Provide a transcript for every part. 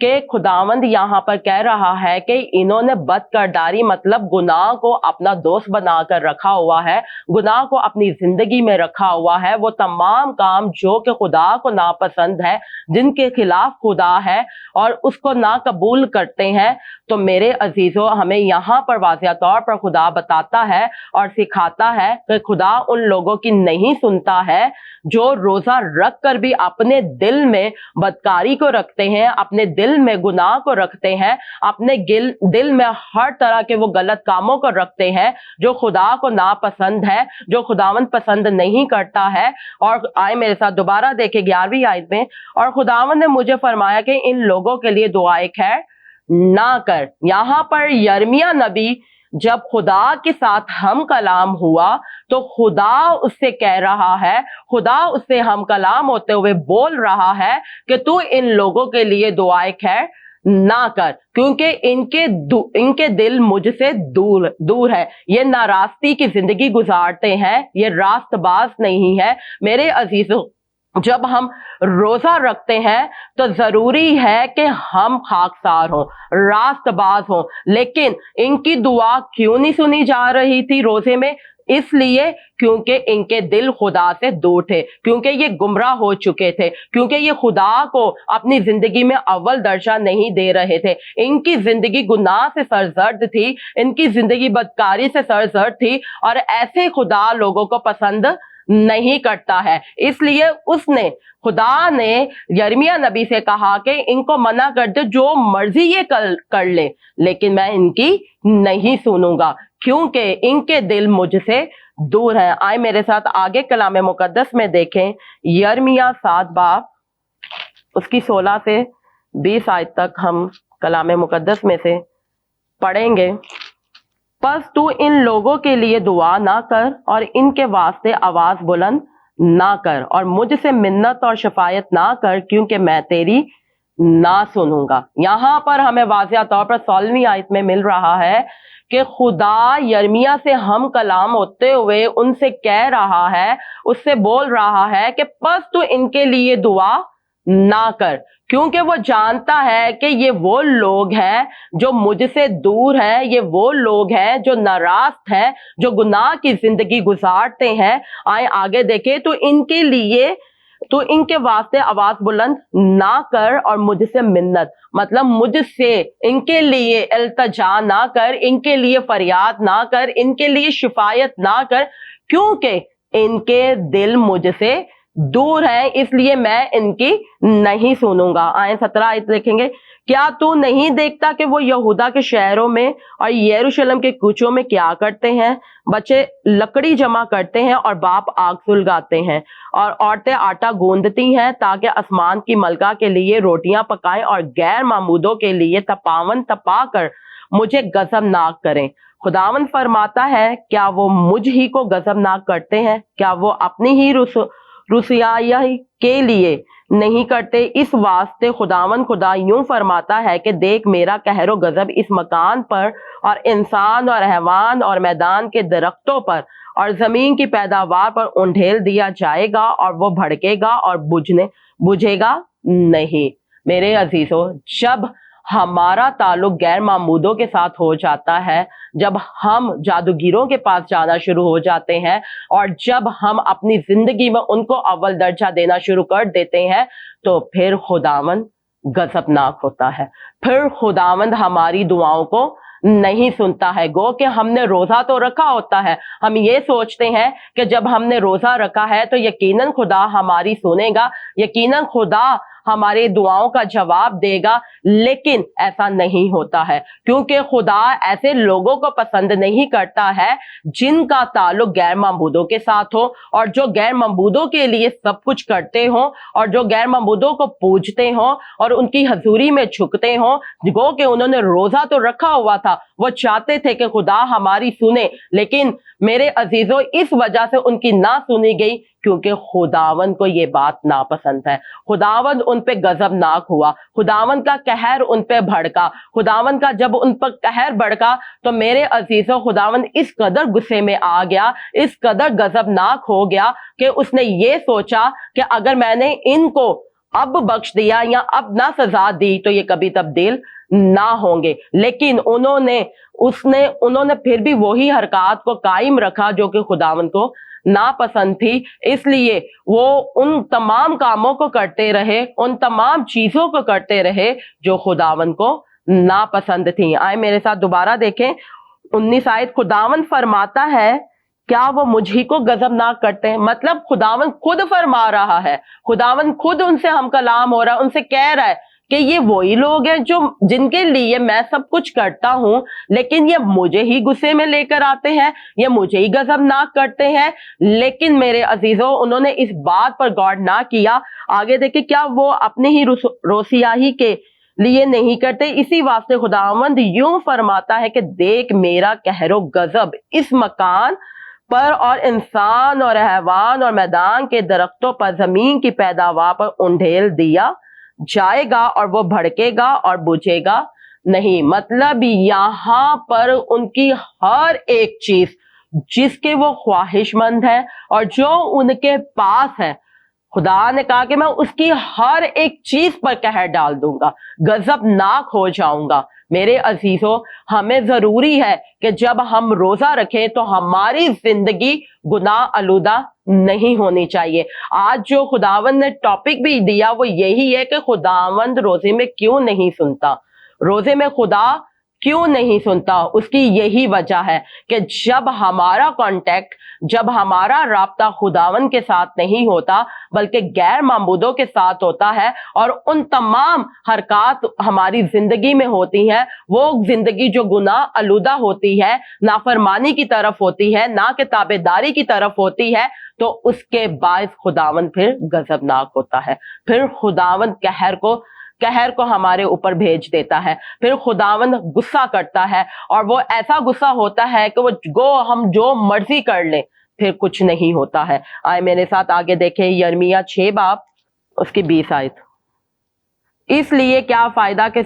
کہ خداوند یہاں پر کہہ رہا ہے کہ انہوں نے بد کرداری مطلب گناہ کو اپنا دوست بنا کر رکھا ہوا ہے، گناہ کو اپنی زندگی میں رکھا ہوا ہے، وہ تمام کام جو کہ خدا کو ناپسند ہے، جن کے خلاف خدا ہے اور اس کو نا قبول کرتے ہیں۔ تو میرے عزیزو، ہمیں یہاں پر واضح طور پر خدا بتاتا ہے اور سکھاتا ہے کہ خدا ان لوگوں کی نہیں سنتا ہے جو روزہ رکھ کر بھی اپنے دل میں بدکاری کو رکھتے ہیں، اپنے دل میں گناہ کو رکھتے ہیں، اپنے دل میں ہر طرح کے وہ غلط کاموں کو رکھتے ہیں جو خدا کو ناپسند ہے، جو خداوند پسند نہیں کرتا ہے۔ اور آئے میرے ساتھ دوبارہ دیکھیں 11ویں آیت میں، اور خداوند نے مجھے فرمایا کہ ان لوگوں کے لیے دعائے خیر نہ کر۔ یہاں پر یرمیہ نبی جب خدا کے ساتھ ہم کلام ہوا تو خدا اس سے کہہ رہا ہے، خدا اس سے ہم کلام ہوتے ہوئے بول رہا ہے کہ تو ان لوگوں کے لیے دعائے خیر نہ کر، کیونکہ ان کے دل مجھ سے دور ہے، یہ ناراستی کی زندگی گزارتے ہیں، یہ راست باز نہیں ہے۔ میرے عزیزو، جب ہم روزہ رکھتے ہیں تو ضروری ہے کہ ہم خاکسار ہوں، راست باز ہوں، لیکن ان کی دعا کیوں نہیں سنی جا رہی تھی روزے میں؟ اس لیے کیونکہ ان کے دل خدا سے دور تھے، کیونکہ یہ گمراہ ہو چکے تھے، کیونکہ یہ خدا کو اپنی زندگی میں اول درجہ نہیں دے رہے تھے، ان کی زندگی گناہ سے سرزرد تھی، ان کی زندگی بدکاری سے سرزرد تھی، اور ایسے خدا لوگوں کو پسند نہیں کرتا ہے۔ اس لیے خدا نے یرمیہ نبی سے کہا کہ ان کو منع کر دے، جو مرضی یہ کر لے، لیکن میں ان کی نہیں سنوں گا کیونکہ ان کے دل مجھ سے دور ہیں۔ آئے میرے ساتھ آگے کلام مقدس میں دیکھیں، یرمیہ 7 باب اس کی 16 سے 20 آیت تک ہم کلام مقدس میں سے پڑھیں گے۔ پس تو ان لوگوں کے لیے دعا نہ کر اور ان کے واسطے آواز بلند نہ کر، اور مجھ سے منت اور شفاعت نہ کر، کیونکہ میں تیری نہ سنوں گا۔ یہاں پر ہمیں واضح طور پر 16ویں آیت میں مل رہا ہے کہ خدا یرمیہ سے ہم کلام ہوتے ہوئے ان سے کہہ رہا ہے، اس سے بول رہا ہے کہ پس تو ان کے لیے دعا نہ کر، کیونکہ وہ جانتا ہے کہ یہ وہ لوگ ہیں جو مجھ سے دور ہیں، یہ وہ لوگ ہیں جو ناراست ہیں، جو گناہ کی زندگی گزارتے ہیں۔ آئے آگے دیکھیں، تو ان کے واسطے آواز بلند نہ کر اور مجھ سے منت، مطلب مجھ سے ان کے لیے التجا نہ کر، ان کے لیے فریاد نہ کر، ان کے لیے شفاعت نہ کر، کیونکہ ان کے دل مجھ سے دور ہے، اس لیے میں ان کی نہیں سنوں گا۔ آئے 17 آیت دیکھیں گے، کیا تو نہیں دیکھتا کہ وہ یہودا کے شہروں میں اور یروشلم کے کوچوں میں کیا کرتے ہیں؟ بچے لکڑی جمع کرتے ہیں اور باپ آگ سلگاتے ہیں، اور عورتیں آٹا گوندتی ہیں تاکہ آسمان کی ملکہ کے لیے روٹیاں پکائیں اور غیر معمودوں کے لیے تپاون تپا کر مجھے غضبناک کریں۔ خداوند فرماتا ہے، کیا وہ مجھ ہی کو غضبناک کرتے ہیں؟ کیا وہ اپنی ہی رسوائی کے لیے نہیں کرتے؟ اس واسطے خداوند خدا یوں فرماتا ہے کہ دیکھ، میرا قہر و غضب اس مکان پر اور انسان اور حیوان اور میدان کے درختوں پر اور زمین کی پیداوار پر انڈھیل دیا جائے گا، اور وہ بھڑکے گا اور بجھے گا نہیں۔ میرے عزیزو، جب ہمارا تعلق غیر معمودوں کے ساتھ ہو جاتا ہے، جب ہم جادوگروں کے پاس جانا شروع ہو جاتے ہیں، اور جب ہم اپنی زندگی میں ان کو اول درجہ دینا شروع کر دیتے ہیں، تو پھر خداوند غضبناک ہوتا ہے، پھر خداوند ہماری دعاؤں کو نہیں سنتا ہے۔ گو کہ ہم نے روزہ تو رکھا ہوتا ہے، ہم یہ سوچتے ہیں کہ جب ہم نے روزہ رکھا ہے تو یقیناً خدا ہماری سنے گا، یقیناً خدا ہمارے دعاؤں کا جواب دے گا، لیکن ایسا نہیں ہوتا ہے، کیونکہ خدا ایسے لوگوں کو پسند نہیں کرتا ہے جن کا تعلق غیر معبودوں کے ساتھ ہو، اور جو غیر معبودوں کے لیے سب کچھ کرتے ہوں، اور جو غیر معبودوں کو پوجتے ہوں اور ان کی حضوری میں جھکتے ہوں۔ گو کہ انہوں نے روزہ تو رکھا ہوا تھا، وہ چاہتے تھے کہ خدا ہماری سنے، لیکن میرے عزیزوں، اس وجہ سے ان کی نہ سنی گئی کیونکہ خداوند کو یہ بات ناپسند ہے، خداوند ان پہ غضبناک ہوا، خداوند کا قہر ان پہ بھڑکا، خداوند کا جب ان پر قہر بھڑکا تو میرے عزیزوں، خداوند اس قدر غصے میں آ گیا، اس قدر غضبناک ہو گیا کہ اس نے یہ سوچا کہ اگر میں نے ان کو اب بخش دیا یا اب نہ سزا دی تو یہ کبھی تبدیل نہ ہوں گے، لیکن انہوں نے پھر بھی وہی حرکات کو قائم رکھا جو کہ خداوند کو ناپسند تھی، اس لیے وہ ان تمام کاموں کو کرتے رہے، ان تمام چیزوں کو کرتے رہے جو خداوند کو ناپسند تھیں۔ آئے میرے ساتھ دوبارہ دیکھیں 19 آیت، خداوند فرماتا ہے کیا وہ مجھ ہی کو غضب نہ کرتے ہیں؟ مطلب خداوند خود فرما رہا ہے، خداوند خود ان سے ہم کلام ہو رہا ہے، ان سے کہہ رہا ہے کہ یہ وہی لوگ ہیں جن کے لیے میں سب کچھ کرتا ہوں، لیکن یہ مجھے ہی غصے میں لے کر آتے ہیں، یہ مجھے ہی غضبناک کرتے ہیں۔ لیکن میرے عزیزوں، انہوں نے اس بات پر غور نہ کیا۔ آگے دیکھیں، کیا وہ اپنے ہی روسیاہی کے لیے نہیں کرتے؟ اسی واسطے خداوند یوں فرماتا ہے کہ دیکھ میرا قہر و غضب اس مکان پر اور انسان اور حیوان اور میدان کے درختوں پر زمین کی پیداوار پر انڈھیل دیا جائے گا، اور وہ بھڑکے گا اور بجھے گا نہیں۔ مطلب یہاں پر ان کی ہر ایک چیز جس کے وہ خواہش مند ہے اور جو ان کے پاس ہے، خدا نے کہا کہ میں اس کی ہر ایک چیز پر قہر ڈال دوں گا، غضب ناک ہو جاؤں گا۔ میرے عزیزوں، ہمیں ضروری ہے کہ جب ہم روزہ رکھیں تو ہماری زندگی گناہ آلودہ نہیں ہونی چاہیے۔ آج جو خداوند نے ٹاپک بھی دیا وہ یہی ہے کہ خداوند روزے میں کیوں نہیں سنتا، روزے میں خدا کیوں نہیں سنتا؟ اس کی یہی وجہ ہے کہ جب ہمارا کانٹیکٹ، جب ہمارا رابطہ خداوند کے ساتھ نہیں ہوتا بلکہ غیر معبودوں کے ساتھ ہوتا ہے، اور ان تمام حرکات ہماری زندگی میں ہوتی ہیں، وہ زندگی جو گناہ آلودہ ہوتی ہے، نافرمانی کی طرف ہوتی ہے، نا کہ تابعداری کی طرف ہوتی ہے، تو اس کے باعث خداوند پھر غضبناک ہوتا ہے، پھر خداوند قہر کو ہمارے اوپر بھیج دیتا ہے، پھر خداوند غصہ کرتا ہے، اور وہ ایسا غصہ ہوتا ہے کہ ہم جو مرضی کر لیں پھر کچھ نہیں ہوتا ہے۔ آئے میرے ساتھ آگے دیکھیں یرمیہ 6 باب اس کی 20 آیت، اس لیے کیا فائدہ کہ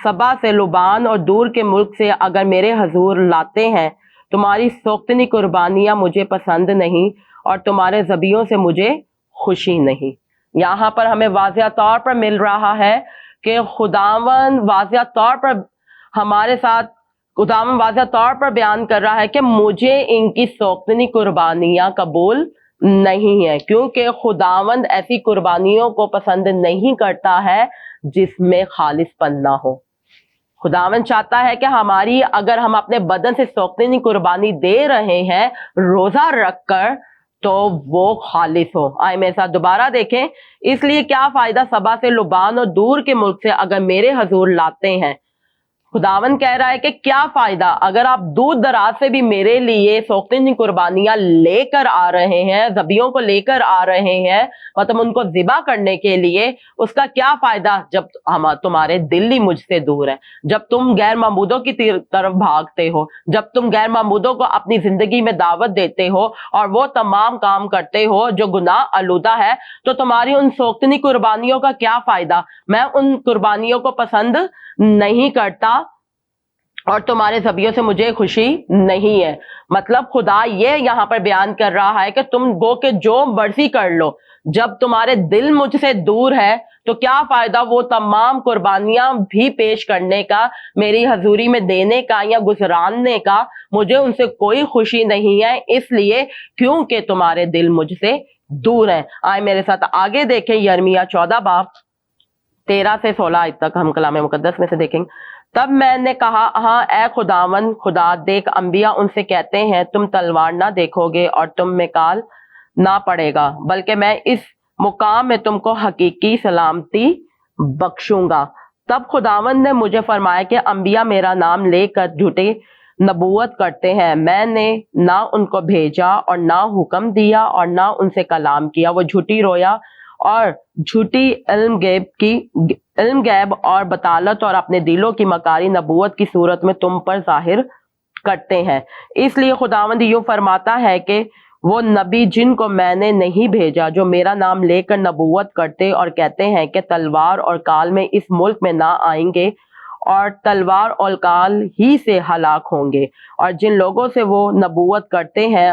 سبا سے لبان اور دور کے ملک سے اگر میرے حضور لاتے ہیں، تمہاری سوختنی قربانیاں مجھے پسند نہیں اور تمہارے ذبیحوں سے مجھے خوشی نہیں۔ یہاں پر ہمیں واضح طور پر مل رہا ہے کہ خداوند واضح طور پر ہمارے ساتھ، خداوند واضح طور پر بیان کر رہا ہے کہ مجھے ان کی سوختنی قربانیاں قبول نہیں ہے، کیونکہ خداوند ایسی قربانیوں کو پسند نہیں کرتا ہے جس میں خالص پن نہ ہو۔ خداوند چاہتا ہے کہ اگر ہم اپنے بدن سے سوختنی قربانی دے رہے ہیں روزہ رکھ کر تو وہ خالص ہو۔ آئے میرے ساتھ دوبارہ دیکھیں، اس لیے کیا فائدہ سبا سے لبان اور دور کے ملک سے اگر میرے حضور لاتے ہیں۔ خداوند کہہ رہا ہے کہ کیا فائدہ اگر آپ دور دراز سے بھی میرے لیے سوختنی قربانیاں لے کر آ رہے ہیں، ذبیحوں کو لے کر آ رہے ہیں، مطلب ان کو ذبح کرنے کے لیے، اس کا کیا فائدہ جب تمہارے دل ہی مجھ سے دور ہے، جب تم غیر معبودوں کی طرف بھاگتے ہو، جب تم غیر معبودوں کو اپنی زندگی میں دعوت دیتے ہو اور وہ تمام کام کرتے ہو جو گناہ آلودہ ہے، تو تمہاری ان سوختنی قربانیوں کا کیا فائدہ؟ میں ان قربانیوں کو پسند نہیں کرتا اور تمہارے ذبیحوں سے مجھے خوشی نہیں ہے۔ مطلب خدا یہ یہاں پر بیان کر رہا ہے کہ تم گو کہ جو مرضی کر لو، جب تمہارے دل مجھ سے دور ہے تو کیا فائدہ وہ تمام قربانیاں بھی پیش کرنے کا، میری حضوری میں دینے کا یا گزراننے کا، مجھے ان سے کوئی خوشی نہیں ہے، اس لیے کیونکہ تمہارے دل مجھ سے دور ہیں۔ آئے میرے ساتھ آگے دیکھیں یرمیہ 14 باب 13 سے 16 تک ہم کلام مقدس میں سے دیکھیں گے۔ تب میں نے کہا، ہاں اے خداوند خدا، دیکھ انبیاء ان سے کہتے ہیں تم تلوار نہ دیکھو گے اور تم میں کال نہ پڑے گا، بلکہ میں اس مقام میں تم کو حقیقی سلامتی بخشوں گا۔ تب خداوند نے مجھے فرمایا کہ انبیاء میرا نام لے کر جھوٹے نبوت کرتے ہیں، میں نے نہ ان کو بھیجا اور نہ حکم دیا اور نہ ان سے کلام کیا، وہ جھوٹی رویا اور جھوٹی علم غیب اور بطالت اور اپنے دلوں کی مکاری نبوت کی صورت میں تم پر ظاہر کرتے ہیں۔ اس لیے خداوند یوں فرماتا ہے کہ وہ نبی جن کو میں نے نہیں بھیجا، جو میرا نام لے کر نبوت کرتے اور کہتے ہیں کہ تلوار اور کال میں اس ملک میں نہ آئیں گے اور تلوار اور کال ہی سے ہلاک ہوں گے، اور جن لوگوں سے وہ نبوت کرتے ہیں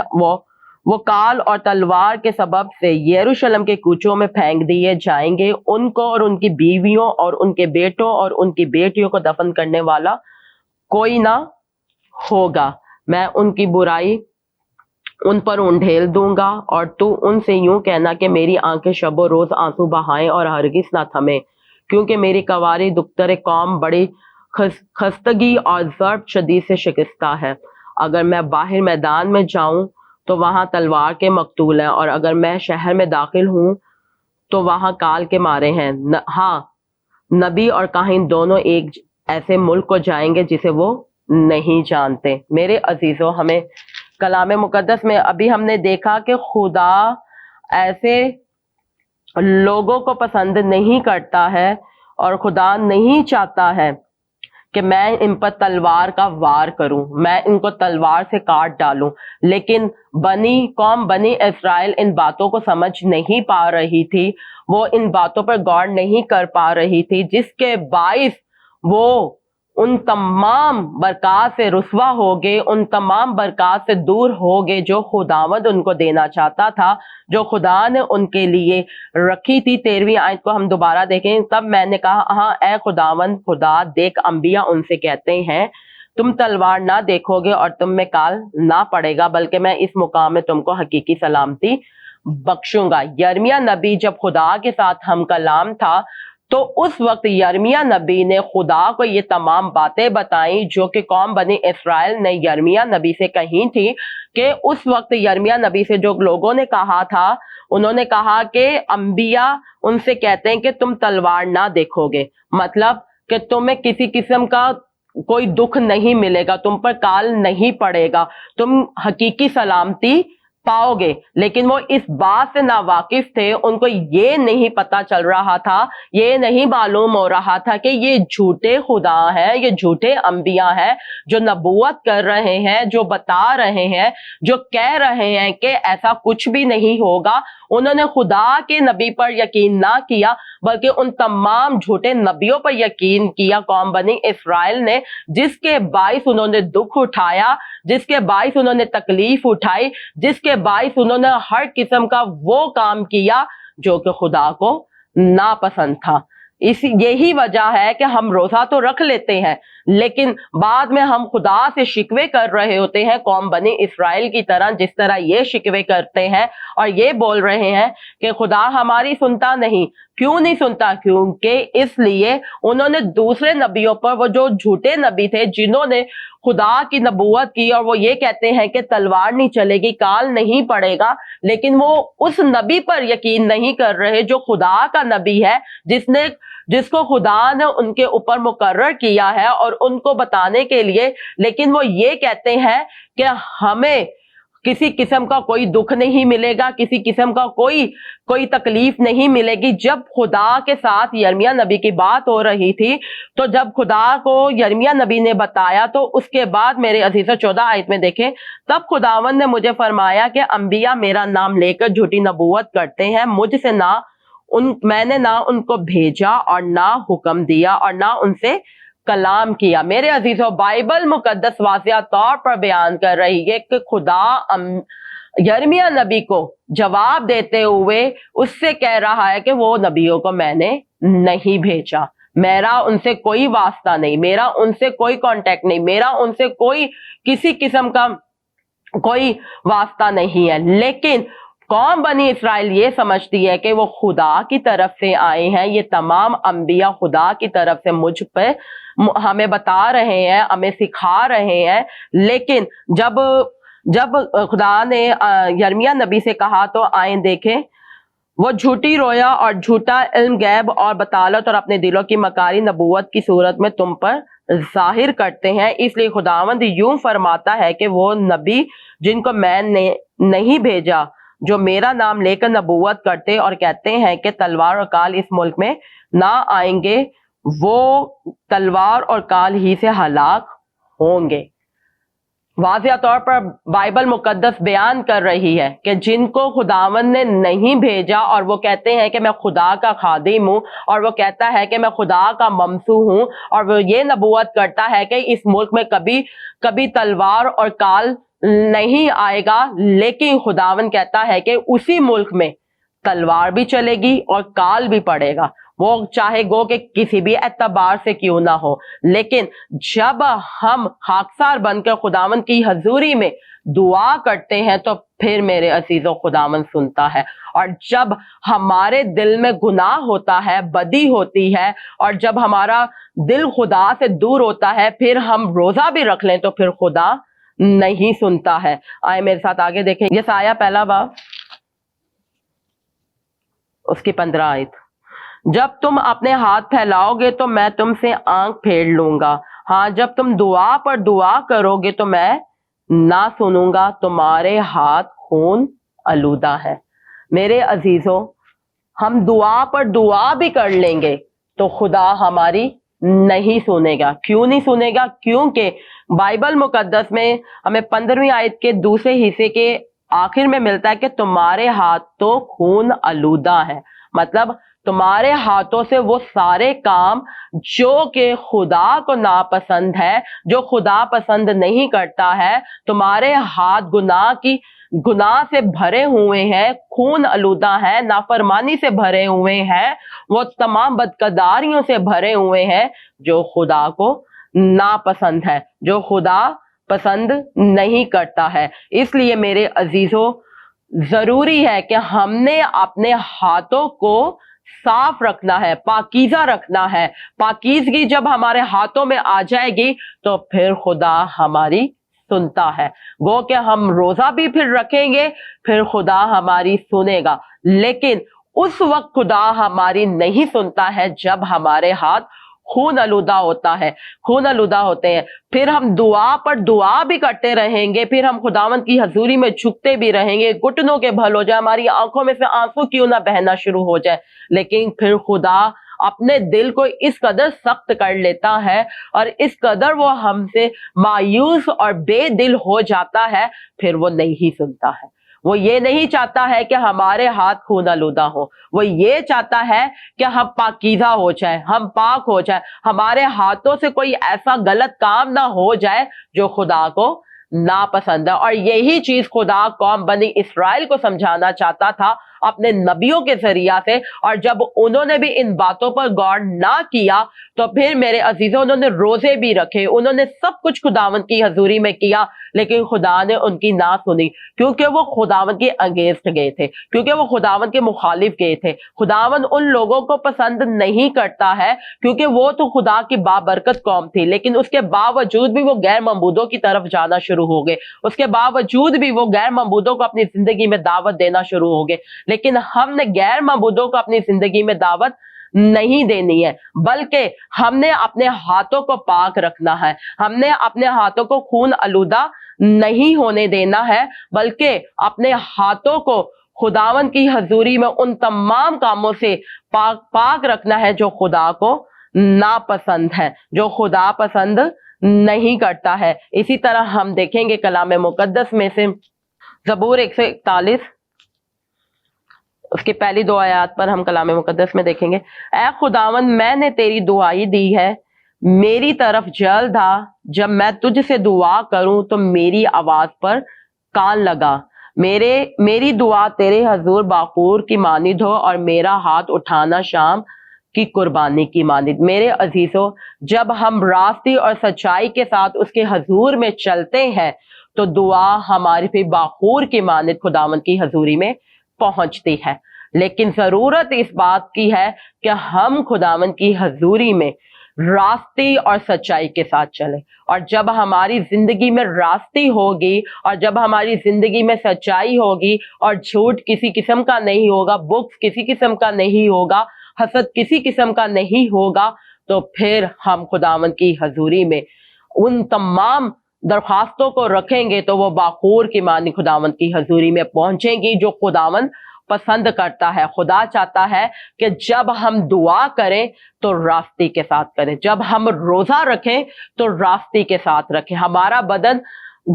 وہ کال اور تلوار کے سبب سے یروشلم کے کوچوں میں پھینک دیے جائیں گے. ان کو اور ان کی بیویوں اور ان کے بیٹوں اور ان کی بیٹیوں کو دفن کرنے والا کوئی نہ ہوگا. میں ان کی برائی ان پر انڈھیل دوں گا اور تو ان سے یوں کہنا کہ میری آنکھیں شب و روز آنسو بہائیں اور ہرگز نہ تھمیں، کیونکہ میری کواری دختر قوم بڑی خستگی اور ضرب شدید سے شکستہ ہے. اگر میں باہر میدان میں جاؤں تو وہاں تلوار کے مقتول ہیں، اور اگر میں شہر میں داخل ہوں تو وہاں کال کے مارے ہیں. ہاں، نبی اور کاہن دونوں ایک ایسے ملک کو جائیں گے جسے وہ نہیں جانتے. میرے عزیزوں، ہمیں کلام مقدس میں ابھی ہم نے دیکھا کہ خدا ایسے لوگوں کو پسند نہیں کرتا ہے، اور خدا نہیں چاہتا ہے کہ میں ان پر تلوار کا وار کروں، میں ان کو تلوار سے کاٹ ڈالوں. لیکن بنی اسرائیل ان باتوں کو سمجھ نہیں پا رہی تھی، وہ ان باتوں پر غور نہیں کر پا رہی تھی، جس کے باعث وہ ان تمام برکات سے رسوا ہو گئے، ان تمام برکات سے دور ہو گئے جو خداوند ان کو دینا چاہتا تھا، جو خدا نے ان کے لیے رکھی تھی. 13ویں آیت کو ہم دوبارہ دیکھیں. تب میں نے کہا، ہاں اے خداوند خدا، دیکھ انبیاء ان سے کہتے ہیں تم تلوار نہ دیکھو گے اور تم میں کال نہ پڑے گا، بلکہ میں اس مقام میں تم کو حقیقی سلامتی بخشوں گا. یرمیہ نبی جب خدا کے ساتھ ہم کلام تھا تو اس وقت یرمیہ نبی نے خدا کو یہ تمام باتیں بتائیں جو کہ قوم بنی اسرائیل نے یرمیہ نبی سے کہی تھی. کہ اس وقت یرمیہ نبی سے جو لوگوں نے کہا تھا، انہوں نے کہا کہ انبیاء ان سے کہتے ہیں کہ تم تلوار نہ دیکھو گے، مطلب کہ تمہیں کسی قسم کا کوئی دکھ نہیں ملے گا، تم پر کال نہیں پڑے گا، تم حقیقی سلامتی پاؤ گے. لیکن وہ اس بات سے ناواقف تھے، ان کو یہ نہیں پتا چل رہا تھا، یہ نہیں معلوم ہو رہا تھا کہ یہ جھوٹے خدا ہیں، یہ جھوٹے انبیاء ہیں جو نبوت کر رہے ہیں، جو بتا رہے ہیں، جو کہہ رہے ہیں کہ ایسا کچھ بھی نہیں ہوگا. انہوں نے خدا کے نبی پر یقین نہ کیا، بلکہ ان تمام جھوٹے نبیوں پر یقین کیا قوم بنی اسرائیل نے، جس کے باعث انہوں نے دکھ اٹھایا، جس کے باعث انہوں نے تکلیف اٹھائی، جس کے باعث انہوں نے ہر قسم کا وہ کام کیا جو کہ خدا کو ناپسند تھا. یہی وجہ ہے کہ ہم روزہ تو رکھ لیتے ہیں، لیکن بعد میں ہم خدا سے شکوے کر رہے ہوتے ہیں قوم بنی اسرائیل کی طرح، جس طرح یہ شکوے کرتے ہیں اور یہ بول رہے ہیں کہ خدا ہماری سنتا نہیں. کیوں نہیں سنتا؟ کیونکہ اس لیے انہوں نے دوسرے نبیوں پر، وہ جو جھوٹے نبی تھے جنہوں نے خدا کی نبوت کی، اور وہ یہ کہتے ہیں کہ تلوار نہیں چلے گی، کال نہیں پڑے گا، لیکن وہ اس نبی پر یقین نہیں کر رہے جو خدا کا نبی ہے، جس کو خدا نے ان کے اوپر مقرر کیا ہے اور ان کو بتانے کے لیے. لیکن وہ یہ کہتے ہیں کہ ہمیں کسی قسم کا کوئی دکھ نہیں ملے گا، کسی قسم کا کوئی تکلیف نہیں ملے گی. جب خدا کے ساتھ یرمیہ نبی کی بات ہو رہی تھی، تو جب خدا کو یرمیہ نبی نے بتایا، تو اس کے بعد میرے عزیزوں 14 آیت میں دیکھیں، تب خداوند نے مجھے فرمایا کہ انبیاء میرا نام لے کر جھوٹی نبوت کرتے ہیں، مجھ سے میں نے نہ ان کو بھیجا اور نہ حکم دیا اور نہ ان سے کلام کیا. میرے عزیزوں، بائبل مقدس واضح طور پر بیان کر رہی ہے کہ خدا یرمیہ نبی کو جواب دیتے ہوئے اس سے کہہ رہا ہے کہ وہ نبیوں کو میں نے نہیں بھیجا، میرا ان سے کوئی واسطہ نہیں، میرا ان سے کوئی کانٹیکٹ نہیں، میرا ان سے کسی قسم کا کوئی واسطہ نہیں ہے. لیکن قوم بنی اسرائیل یہ سمجھتی ہے کہ وہ خدا کی طرف سے آئے ہیں، یہ تمام انبیاء خدا کی طرف سے مجھ پہ ہمیں بتا رہے ہیں، ہمیں سکھا رہے ہیں. لیکن جب خدا نے یرمیہ نبی سے کہا تو آئیں دیکھیں، وہ جھوٹی رویا اور جھوٹا علم غیب اور بطالت اور اپنے دلوں کی مکاری نبوت کی صورت میں تم پر ظاہر کرتے ہیں. اس لیے خداوند یوں فرماتا ہے کہ وہ نبی جن کو میں نے نہیں بھیجا، جو میرا نام لے کر نبوت کرتے اور کہتے ہیں کہ تلوار اور کال اس ملک میں نہ آئیں گے، وہ تلوار اور کال ہی سے ہلاک ہوں گے. واضح طور پر بائبل مقدس بیان کر رہی ہے کہ جن کو خداوند نے نہیں بھیجا اور وہ کہتے ہیں کہ میں خدا کا خادم ہوں، اور وہ کہتا ہے کہ میں خدا کا ممسوح ہوں، اور وہ یہ نبوت کرتا ہے کہ اس ملک میں کبھی تلوار اور کال نہیں آئے گا، لیکن خداوند کہتا ہے کہ اسی ملک میں تلوار بھی چلے گی اور کال بھی پڑے گا، وہ چاہے گو کہ کسی بھی اعتبار سے کیوں نہ ہو۔ لیکن جب ہم خاکسار بن کر خداوند کی حضوری میں دعا کرتے ہیں تو پھر میرے عزیزوں خداوند سنتا ہے۔ اور جب ہمارے دل میں گناہ ہوتا ہے، بدی ہوتی ہے، اور جب ہمارا دل خدا سے دور ہوتا ہے، پھر ہم روزہ بھی رکھ لیں تو پھر خدا نہیں سنتا ہے۔ آئے میرے ساتھ آگے دیکھیں، یسایہ پہلا باب اس کی 15 آیت۔ جب تم اپنے ہاتھ پھیلاؤ گے تو میں تم سے آنکھ پھیر لوں گا، ہاں جب تم دعا پر دعا کرو گے تو میں نہ سنوں گا، تمہارے ہاتھ خون آلودہ ہے۔ میرے عزیزوں، ہم دعا پر دعا بھی کر لیں گے تو خدا ہماری نہیں سنے گا۔ کیوں نہیں سنے گا؟ کیونکہ بائبل مقدس میں ہمیں 15ویں آیت کے دوسرے حصے کے آخر میں ملتا ہے کہ تمہارے ہاتھ تو خون آلودہ ہے، مطلب تمہارے ہاتھوں سے وہ سارے کام جو کہ خدا کو ناپسند ہے، جو خدا پسند نہیں کرتا ہے، تمہارے ہاتھ گناہ سے بھرے ہوئے ہیں، خون آلودہ ہے، نافرمانی سے بھرے ہوئے ہیں، وہ تمام بدکرداریوں سے بھرے ہوئے ہیں جو خدا کو ناپسند ہے، جو خدا پسند نہیں کرتا ہے۔ اس لیے میرے عزیزوں، ضروری ہے کہ ہم نے اپنے ہاتھوں کو صاف رکھنا ہے، پاکیزہ رکھنا ہے۔ پاکیزگی جب ہمارے ہاتھوں میں آ جائے گی تو پھر خدا ہماری سنتا ہے۔ گو کہ ہم روزہ بھی پھر رکھیں گے، پھر خدا ہماری سنے گا، لیکن اس وقت خدا ہماری نہیں سنتا ہے جب ہمارے ہاتھ خون آلودہ ہوتا ہے، خون آلودہ ہوتے ہیں۔ پھر ہم دعا پر دعا بھی کرتے رہیں گے، پھر ہم خداوند کی حضوری میں جھکتے بھی رہیں گے، گھٹنوں کے بھل ہو جائے، ہماری آنکھوں میں سے آنسو کیوں نہ بہنا شروع ہو جائے، لیکن پھر خدا اپنے دل کو اس قدر سخت کر لیتا ہے اور اس قدر وہ ہم سے مایوس اور بے دل ہو جاتا ہے، پھر وہ نہیں سنتا ہے۔ وہ یہ نہیں چاہتا ہے کہ ہمارے ہاتھ خون آلودہ ہو، وہ یہ چاہتا ہے کہ ہم پاکیزہ ہو جائے، ہم پاک ہو جائے، ہمارے ہاتھوں سے کوئی ایسا غلط کام نہ ہو جائے جو خدا کو ناپسند ہے۔ اور یہی چیز خدا قوم بنی اسرائیل کو سمجھانا چاہتا تھا اپنے نبیوں کے ذریعہ سے، اور جب انہوں نے بھی ان باتوں پر غور نہ کیا تو پھر میرے عزیزوں انہوں نے روزے بھی رکھے، انہوں نے سب کچھ خداوند کی حضوری میں کیا، لیکن خدا نے ان کی نہ سنی، کیونکہ وہ خداوند کے اگینسٹ گئے تھے، کیونکہ وہ خداوند کے مخالف گئے تھے۔ خداوند ان لوگوں کو پسند نہیں کرتا ہے کیونکہ وہ تو خدا کی بابرکت قوم تھی، لیکن اس کے باوجود بھی وہ غیر معبودوں کی طرف جانا شروع ہو گئے، اس کے باوجود بھی وہ غیر معبودوں کو اپنی زندگی میں دعوت دینا شروع ہو گئے۔ لیکن ہم نے غیر معبودوں کو اپنی زندگی میں دعوت نہیں دینی ہے، بلکہ ہم نے اپنے ہاتھوں کو پاک رکھنا ہے، ہم نے اپنے ہاتھوں کو خون آلودہ نہیں ہونے دینا ہے، بلکہ اپنے ہاتھوں کو خداوند کی حضوری میں ان تمام کاموں سے پاک رکھنا ہے جو خدا کو ناپسند ہے، جو خدا پسند نہیں کرتا ہے۔ اسی طرح ہم دیکھیں گے کلام مقدس میں سے زبور 141 اس کی پہلی 2 آیات پر ہم کلام مقدس میں دیکھیں گے، اے خداوند میں نے تیری دعائی دی ہے، میری طرف جلد آ، جب میں تجھ سے دعا کروں تو میری آواز پر کان لگا، میری دعا تیرے حضور باخور کی مانند ہو اور میرا ہاتھ اٹھانا شام کی قربانی کی مانند۔ میرے عزیزوں، جب ہم راستی اور سچائی کے ساتھ اس کے حضور میں چلتے ہیں تو دعا ہماری بھی باخور کی مانند خداوند کی حضوری میں پہنچتی ہے، لیکن ضرورت اس بات کی ہے کہ ہم خداوند کی حضوری میں راستی اور سچائی کے ساتھ چلیں، اور جب ہماری زندگی میں راستی ہوگی اور جب ہماری زندگی میں سچائی ہوگی اور جھوٹ کسی قسم کا نہیں ہوگا، بغض کسی قسم کا نہیں ہوگا، حسد کسی قسم کا نہیں ہوگا، تو پھر ہم خداوند کی حضوری میں ان تمام درخواستوں کو رکھیں گے تو وہ باخور کی معنی خداوند کی حضوری میں پہنچیں گی جو خداوند پسند کرتا ہے۔ خدا چاہتا ہے کہ جب ہم دعا کریں تو راستی کے ساتھ کریں، جب ہم روزہ رکھیں تو راستی کے ساتھ رکھیں، ہمارا بدن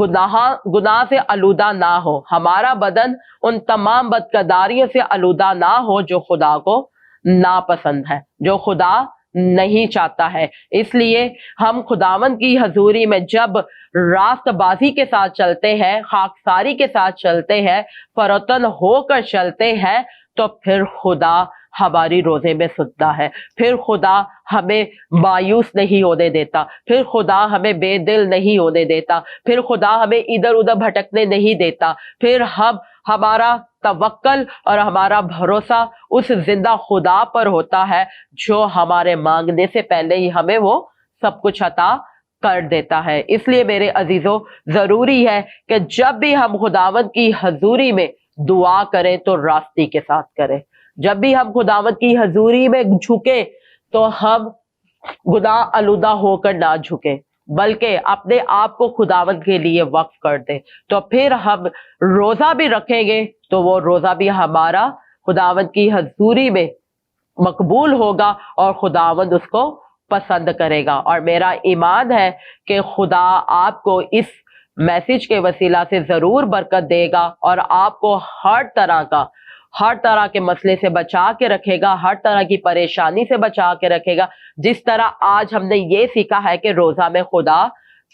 گناہ سے آلودہ نہ ہو، ہمارا بدن ان تمام بدکرداریوں سے آلودہ نہ ہو جو خدا کو ناپسند ہے، جو خدا نہیں چاہتا ہے۔ اس لیے ہم خداوند کی حضوری میں جب راست بازی کے ساتھ چلتے ہیں, خاکساری کے ساتھ چلتے ہیں, فروتن ہو کر چلتے ہیں, تو پھر خدا ہماری روزے میں سنتا ہے, پھر خدا ہمیں مایوس نہیں ہونے دیتا, پھر خدا ہمیں بے دل نہیں ہونے دیتا, پھر خدا ہمیں ادھر ادھر بھٹکنے نہیں دیتا, پھر ہمارا توکل اور ہمارا بھروسہ اس زندہ خدا پر ہوتا ہے جو ہمارے مانگنے سے پہلے ہی ہمیں وہ سب کچھ عطا کر دیتا ہے. اس لیے میرے عزیزوں, ضروری ہے کہ جب بھی ہم خداوند کی حضوری میں دعا کریں تو راستی کے ساتھ کریں. جب بھی ہم خداوند کی حضوری میں جھکیں تو ہم گناہ آلودہ ہو کر نہ جھکیں, بلکہ اپنے آپ کو خداوند کے لیے وقف کر دیں. تو پھر ہم روزہ بھی رکھیں گے تو وہ روزہ بھی ہمارا خداوند کی حضوری میں مقبول ہوگا اور خداوند اس کو پسند کرے گا. اور میرا ایمان ہے کہ خدا آپ کو اس میسج کے وسیلہ سے ضرور برکت دے گا اور آپ کو ہر طرح کے مسئلے سے بچا کے رکھے گا, ہر طرح کی پریشانی سے بچا کے رکھے گا. جس طرح آج ہم نے یہ سیکھا ہے کہ روزہ میں خدا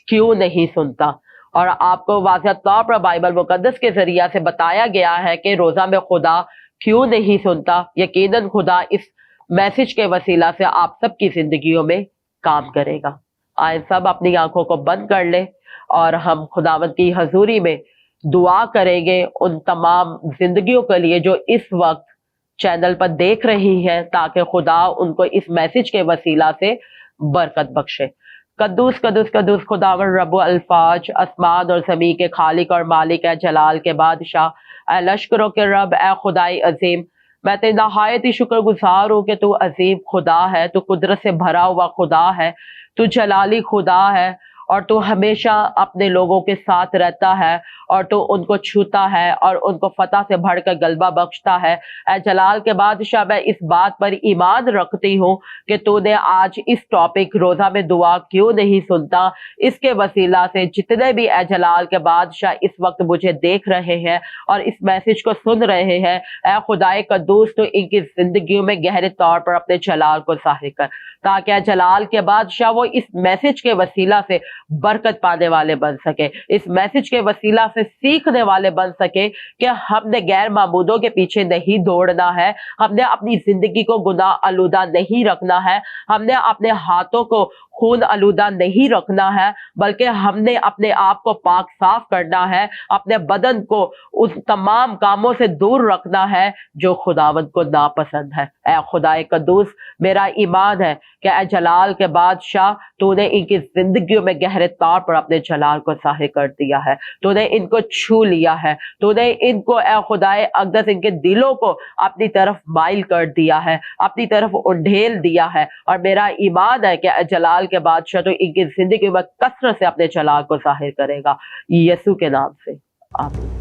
کیوں نہیں سنتا, اور آپ کو واضح طور پر بائبل مقدس کے ذریعہ سے بتایا گیا ہے کہ روزہ میں خدا کیوں نہیں سنتا. یقیناً خدا اس میسج کے وسیلہ سے آپ سب کی زندگیوں میں کام کرے گا. آئے سب اپنی آنکھوں کو بند کر لیں اور ہم خداوند کی حضوری میں دعا کریں گے ان تمام زندگیوں کے لیے جو اس وقت چینل پر دیکھ رہی ہیں, تاکہ خدا ان کو اس میسج کے وسیلہ سے برکت بخشے. قدوس قدوس قدوس خداوند رب الفاظ, اسمان اور زمین کے خالق اور مالک, اے جلال کے بادشاہ, اے لشکروں کے رب, اے خدائی عظیم, میں تیرے نہایت ہی شکر گزار ہوں کہ تو عظیم خدا ہے, تو قدرت سے بھرا ہوا خدا ہے, تو جلالی خدا ہے, اور تو ہمیشہ اپنے لوگوں کے ساتھ رہتا ہے اور تو ان کو چھوتا ہے اور ان کو فتح سے بڑھ کر غلبہ بخشتا ہے. اے جلال کے بادشاہ, میں اس بات پر ایمان رکھتی ہوں کہ تو نے آج اس ٹاپک روزہ میں دعا کیوں نہیں سنتا, اس کے وسیلہ سے جتنے بھی اے جلال کے بادشاہ اس وقت مجھے دیکھ رہے ہیں اور اس میسج کو سن رہے ہیں, اے خدائے قدوس تو ان کی زندگیوں میں گہرے طور پر اپنے جلال کو ظاہر کر, تاکہ اے جلال کے بادشاہ وہ اس میسج کے وسیلہ سے برکت پانے والے بن سکے, اس میسج کے وسیلہ سے سیکھنے والے بن سکے کہ ہم نے غیر معبودوں کے پیچھے نہیں دوڑنا ہے, ہم نے اپنی زندگی کو گناہ آلودہ نہیں رکھنا ہے, ہم نے اپنے ہاتھوں کو خون آلودہ نہیں رکھنا ہے, بلکہ ہم نے اپنے آپ کو پاک صاف کرنا ہے, اپنے بدن کو اس تمام کاموں سے دور رکھنا ہے جو خداوند کو ناپسند ہے. اے خدائے قدوس, میرا ایمان ہے کہ اے جلال کے بادشاہ تو نے ان کی زندگیوں میں گہرے طور پر اپنے جلال کو ظاہر کر دیا ہے, تو نے ان کو چھو لیا ہے, تو نے ان کو اے خدائے اقدس ان کے دلوں کو اپنی طرف مائل کر دیا ہے, اپنی طرف انڈھیل دیا ہے. اور میرا ایمان ہے کہ اے جلال کے بادشاہ تو ان کی زندگی میں کثرت سے اپنے جلال کو ظاہر کرے گا, یسوع کے نام سے, آمین.